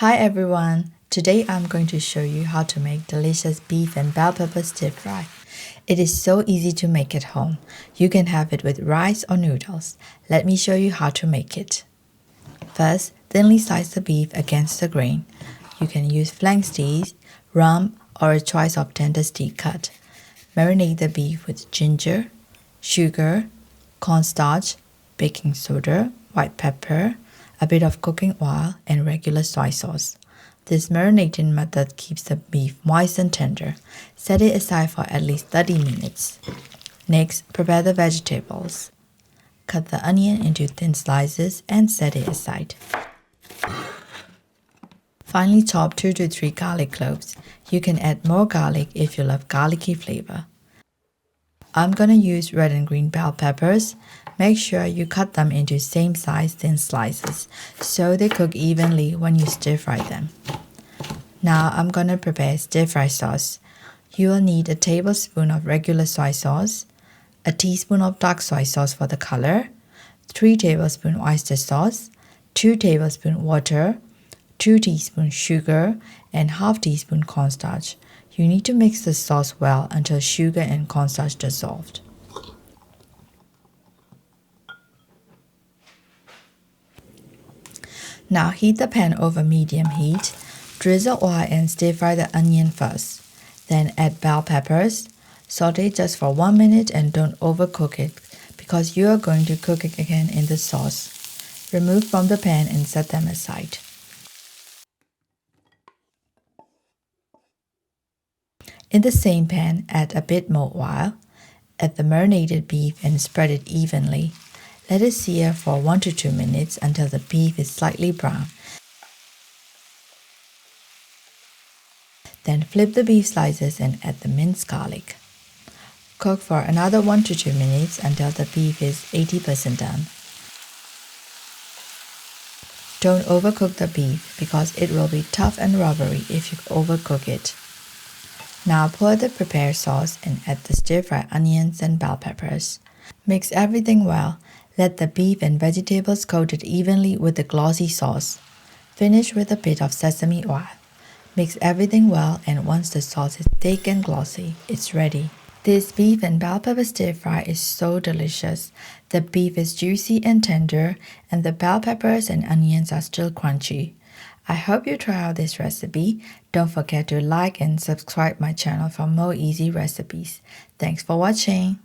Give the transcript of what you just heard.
Hi everyone! Today I'm going to show you how to make delicious beef and bell pepper stir fry. It is so easy to make at home. You can have it with rice or noodles. Let me show you how to make it. First, thinly slice the beef against the grain. You can use flank steaks, rump, or a choice of tender steak cut. Marinate the beef with ginger, sugar, cornstarch, baking soda, white pepper, a bit of cooking oil, and regular soy sauce. This marinating method keeps the beef moist and tender. Set it aside for at least 30 minutes. Next, prepare the vegetables. Cut the onion into thin slices and set it aside. Finally, chop 2 to 3 garlic cloves. You can add more garlic if you love garlicky flavor. I'm gonna use red and green bell peppers. Make sure you cut them into same size thin slices so they cook evenly when you stir fry them. Now I'm gonna prepare stir fry sauce. You will need a tablespoon of regular soy sauce, a teaspoon of dark soy sauce for the color, 3 tablespoons oyster sauce, 2 tablespoons water, 2 teaspoons sugar, and half teaspoon cornstarch. You need to mix the sauce well until sugar and cornstarch dissolved. Now heat the pan over medium heat. Drizzle oil and stir fry the onion first. Then add bell peppers. Saute just for 1 minute and don't overcook it because you are going to cook it again in the sauce. Remove from the pan and set them aside. In the same pan, add a bit more oil. Add the marinated beef and spread it evenly. Let it sear for 1 to 2 minutes until the beef is slightly brown. Then flip the beef slices and add the minced garlic. Cook for another 1 to 2 minutes until the beef is 80% done. Don't overcook the beef because it will be tough and rubbery if you overcook it. Now pour the prepared sauce and add the stir-fried onions and bell peppers. Mix everything well. Let the beef and vegetables coat it evenly with the glossy sauce. Finish with a bit of sesame oil. Mix everything well, and once the sauce is thick and glossy, it's ready. This beef and bell pepper stir fry is so delicious. The beef is juicy and tender, and the bell peppers and onions are still crunchy. I hope you try out this recipe. Don't forget to like and subscribe my channel for more easy recipes. Thanks for watching.